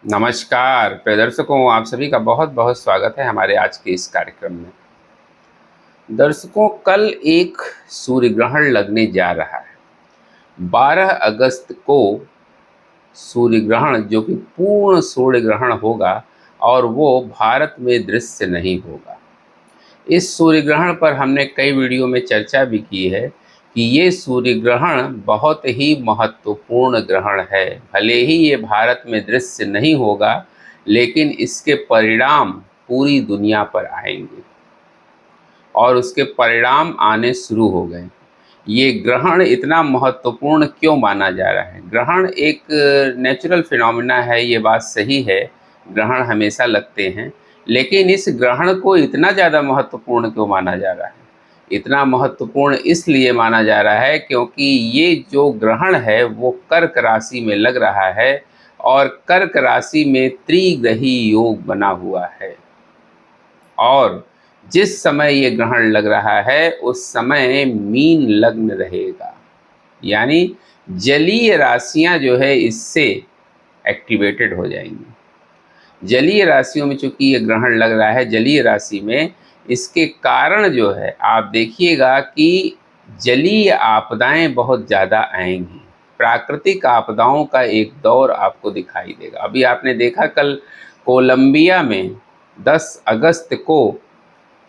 नमस्कार प्रिय दर्शकों, आप सभी का बहुत बहुत स्वागत है हमारे आज के इस कार्यक्रम में। दर्शकों, कल एक सूर्य ग्रहण लगने जा रहा है। 12 अगस्त को सूर्य ग्रहण, जो कि पूर्ण सूर्य ग्रहण होगा और वो भारत में दृश्य नहीं होगा। इस सूर्य ग्रहण पर हमने कई वीडियो में चर्चा भी की है कि ये सूर्य ग्रहण बहुत ही महत्वपूर्ण ग्रहण है। भले ही ये भारत में दृश्य नहीं होगा, लेकिन इसके परिणाम पूरी दुनिया पर आएंगे और उसके परिणाम आने शुरू हो गए। ये ग्रहण इतना महत्वपूर्ण क्यों माना जा रहा है? ग्रहण एक नेचुरल फिनोमिना है, ये बात सही है। ग्रहण हमेशा लगते हैं, लेकिन इस ग्रहण को इतना ज़्यादा महत्वपूर्ण क्यों माना जा रहा है? इतना महत्वपूर्ण इसलिए माना जा रहा है क्योंकि ये जो ग्रहण है वो कर्क राशि में लग रहा है और कर्क राशि में त्रिग्रही योग बना हुआ है। और जिस समय ये ग्रहण लग रहा है उस समय मीन लग्न रहेगा, यानी जलीय राशियां जो है इससे एक्टिवेटेड हो जाएंगी। जलीय राशियों में चूंकि ये ग्रहण लग रहा है जलीय राशि में, इसके कारण जो है आप देखिएगा कि जलीय आपदाएं बहुत ज़्यादा आएंगी। प्राकृतिक आपदाओं का एक दौर आपको दिखाई देगा। अभी आपने देखा कल कोलंबिया में 10 अगस्त को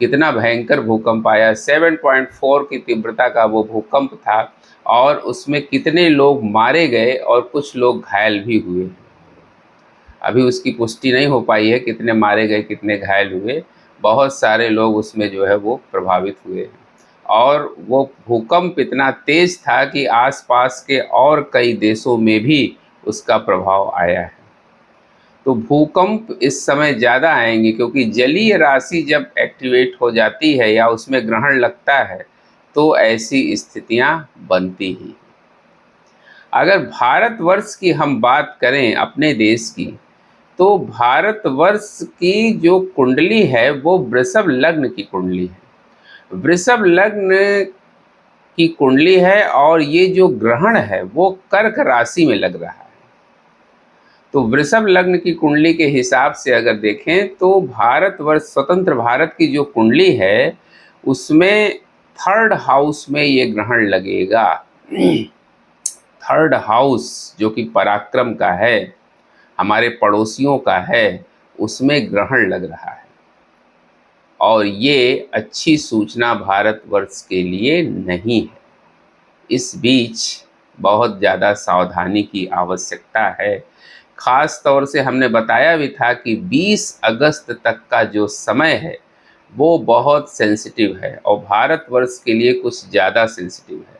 कितना भयंकर भूकंप आया। 7.4 की तीव्रता का वो भूकंप था और उसमें कितने लोग मारे गए और कुछ लोग घायल भी हुए। अभी उसकी पुष्टि नहीं हो पाई है कितने मारे गए कितने घायल हुए। बहुत सारे लोग उसमें जो है वो प्रभावित हुए हैं और वो भूकंप इतना तेज था कि आसपास के और कई देशों में भी उसका प्रभाव आया है। तो भूकंप इस समय ज़्यादा आएंगे क्योंकि जलीय राशि जब एक्टिवेट हो जाती है या उसमें ग्रहण लगता है तो ऐसी स्थितियां बनती ही। अगर भारतवर्ष की हम बात करें अपने देश की, तो भारतवर्ष की जो कुंडली है वो वृषभ लग्न की कुंडली है। वृषभ लग्न की कुंडली है और ये जो ग्रहण है वो कर्क राशि में लग रहा है। तो वृषभ लग्न की कुंडली के हिसाब से अगर देखें तो भारतवर्ष स्वतंत्र भारत की जो कुंडली है उसमें थर्ड हाउस में ये ग्रहण लगेगा। थर्ड हाउस जो कि पराक्रम का है, हमारे पड़ोसियों का है, उसमें ग्रहण लग रहा है और ये अच्छी सूचना भारतवर्ष के लिए नहीं है। इस बीच बहुत ज़्यादा सावधानी की आवश्यकता है। ख़ास तौर से हमने बताया भी था कि 20 अगस्त तक का जो समय है वो बहुत सेंसिटिव है और भारतवर्ष के लिए कुछ ज़्यादा सेंसिटिव है,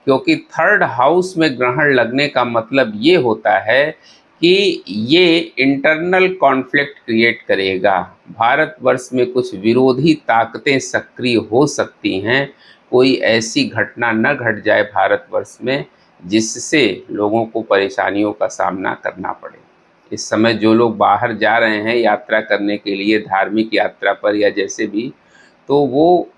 क्योंकि थर्ड हाउस में ग्रहण लगने का मतलब ये होता है कि ये इंटरनल कॉन्फ्लिक्ट क्रिएट करेगा। भारतवर्ष में कुछ विरोधी ताकतें सक्रिय हो सकती हैं। कोई ऐसी घटना न घट जाए भारतवर्ष में जिससे लोगों को परेशानियों का सामना करना पड़े। इस समय जो लोग बाहर जा रहे हैं यात्रा करने के लिए, धार्मिक यात्रा पर या जैसे भी, तो वो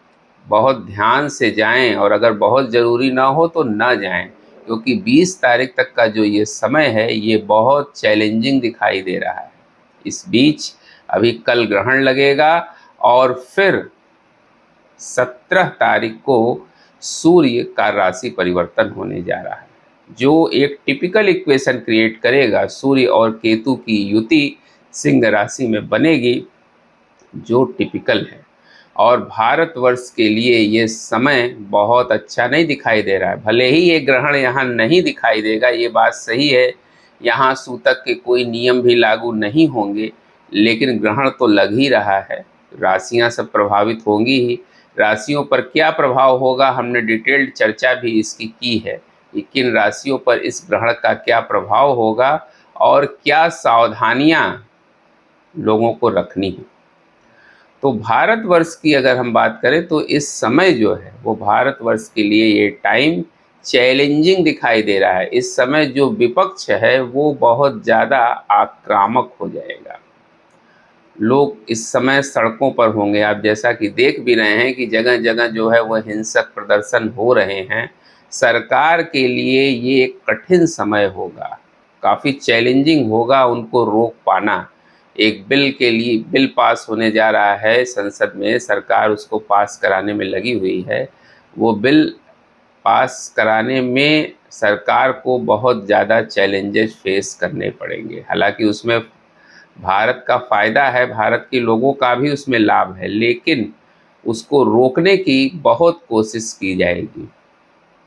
बहुत ध्यान से जाएं और अगर बहुत ज़रूरी ना हो तो ना जाएं, क्योंकि 20 तारीख तक का जो ये समय है ये बहुत चैलेंजिंग दिखाई दे रहा है। इस बीच अभी कल ग्रहण लगेगा और फिर 17 तारीख को सूर्य का राशि परिवर्तन होने जा रहा है, जो एक टिपिकल इक्वेशन क्रिएट करेगा। सूर्य और केतु की युति सिंह राशि में बनेगी जो टिपिकल है। और भारतवर्ष के लिए ये समय बहुत अच्छा नहीं दिखाई दे रहा है। भले ही ये ग्रहण यहाँ नहीं दिखाई देगा, ये बात सही है, यहाँ सूतक के कोई नियम भी लागू नहीं होंगे, लेकिन ग्रहण तो लग ही रहा है। राशियाँ सब प्रभावित होंगी ही। राशियों पर क्या प्रभाव होगा हमने डिटेल्ड चर्चा भी इसकी की है कि किन राशियों पर इस ग्रहण का क्या प्रभाव होगा और क्या सावधानियाँ लोगों को रखनी है। तो भारतवर्ष की अगर हम बात करें तो इस समय जो है वो भारतवर्ष के लिए ये टाइम चैलेंजिंग दिखाई दे रहा है। इस समय जो विपक्ष है वो बहुत ज़्यादा आक्रामक हो जाएगा। लोग इस समय सड़कों पर होंगे। आप जैसा कि देख भी रहे हैं कि जगह जगह जो है वह हिंसक प्रदर्शन हो रहे हैं। सरकार के लिए ये एक कठिन समय होगा। काफ़ी चैलेंजिंग होगा उनको रोक पाना। एक बिल के लिए बिल पास होने जा रहा है संसद में, सरकार उसको पास कराने में लगी हुई है। वो बिल पास कराने में सरकार को बहुत ज़्यादा चैलेंजेस फेस करने पड़ेंगे। हालाँकि उसमें भारत का फ़ायदा है, भारत के लोगों का भी उसमें लाभ है, लेकिन उसको रोकने की बहुत कोशिश की जाएगी।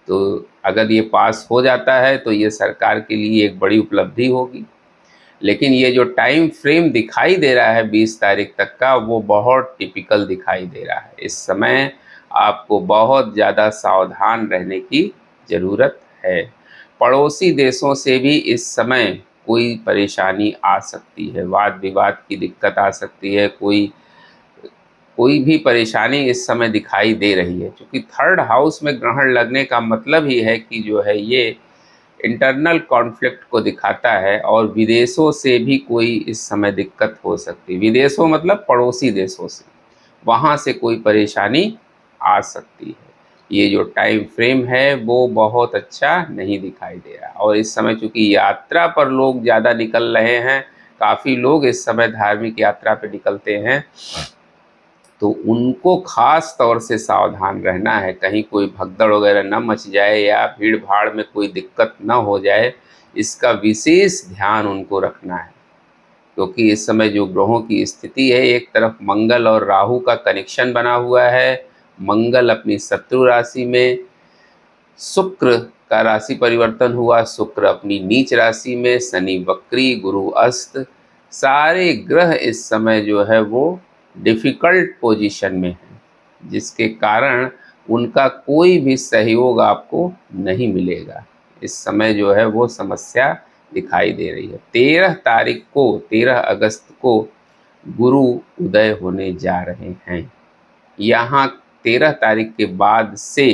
तो अगर ये पास हो जाता है तो ये सरकार के लिए एक बड़ी उपलब्धि होगी। लेकिन ये जो टाइम फ्रेम दिखाई दे रहा है 20 तारीख तक का, वो बहुत टिपिकल दिखाई दे रहा है। इस समय आपको बहुत ज़्यादा सावधान रहने की ज़रूरत है। पड़ोसी देशों से भी इस समय कोई परेशानी आ सकती है, वाद-विवाद की दिक्कत आ सकती है, कोई भी परेशानी इस समय दिखाई दे रही है। क्योंकि थर्ड हाउस में ग्रहण लगने का मतलब ही है कि जो है ये इंटरनल कॉन्फ्लिक्ट को दिखाता है और विदेशों से भी कोई इस समय दिक्कत हो सकती है। विदेशों मतलब पड़ोसी देशों से, वहाँ से कोई परेशानी आ सकती है। ये जो टाइम फ्रेम है वो बहुत अच्छा नहीं दिखाई दे रहा और इस समय चूँकि यात्रा पर लोग ज़्यादा निकल रहे हैं, काफ़ी लोग इस समय धार्मिक यात्रा पे निकलते हैं, तो उनको ख़ास तौर से सावधान रहना है, कहीं कोई भगदड़ वगैरह ना मच जाए या भीड़-भाड़ में कोई दिक्कत ना हो जाए, इसका विशेष ध्यान उनको रखना है। क्योंकि इस समय जो ग्रहों की स्थिति है, एक तरफ मंगल और राहु का कनेक्शन बना हुआ है, मंगल अपनी शत्रु राशि में, शुक्र का राशि परिवर्तन हुआ, शुक्र अपनी नीच राशि में, शनि वक्री, गुरु अस्त, सारे ग्रह इस समय जो है वो डिफ़िकल्ट पोजीशन में हैं, जिसके कारण उनका कोई भी सहयोग आपको नहीं मिलेगा। इस समय जो है वो समस्या दिखाई दे रही है। 13 अगस्त को गुरु उदय होने जा रहे हैं। यहाँ 13 तारीख के बाद से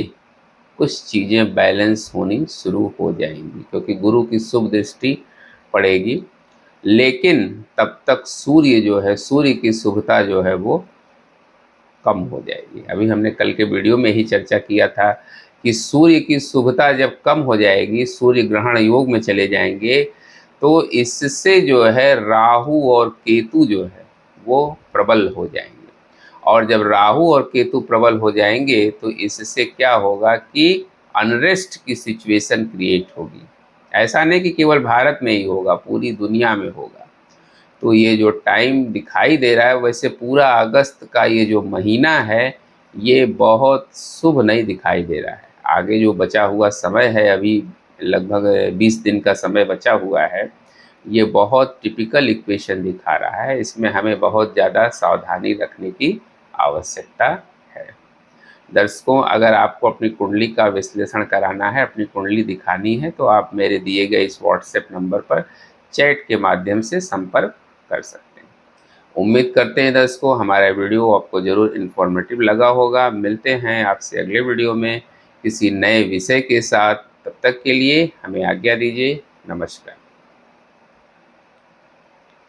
कुछ चीज़ें बैलेंस होनी शुरू हो जाएंगी, क्योंकि गुरु की शुभ दृष्टि पड़ेगी। लेकिन तब तक सूर्य जो है, सूर्य की शुभता जो है वो कम हो जाएगी। अभी हमने कल के वीडियो में ही चर्चा किया था कि सूर्य की शुभता जब कम हो जाएगी, सूर्य ग्रहण योग में चले जाएंगे, तो इससे जो है राहु और केतु जो है वो प्रबल हो जाएंगे। और जब राहु और केतु प्रबल हो जाएंगे तो इससे क्या होगा कि अनरेस्ट की सिचुएशन क्रिएट होगी। ऐसा नहीं कि केवल भारत में ही होगा, पूरी दुनिया में होगा। तो ये जो टाइम दिखाई दे रहा है, वैसे पूरा अगस्त का ये जो महीना है, ये बहुत शुभ नहीं दिखाई दे रहा है। आगे जो बचा हुआ समय है, अभी लगभग 20 दिन का समय बचा हुआ है, ये बहुत टिपिकल इक्वेशन दिखा रहा है। इसमें हमें बहुत ज़्यादा सावधानी रखने की आवश्यकता है। दर्शकों, अगर आपको अपनी कुंडली का विश्लेषण कराना है, अपनी कुंडली दिखानी है, तो आप मेरे दिए गए इस व्हाट्सएप नंबर पर चैट के माध्यम से संपर्क कर सकते हैं। उम्मीद करते हैं दर्शकों हमारा वीडियो आपको ज़रूर इन्फॉर्मेटिव लगा होगा। मिलते हैं आपसे अगले वीडियो में किसी नए विषय के साथ। तब तक के लिए हमें आज्ञा दीजिए। नमस्कार।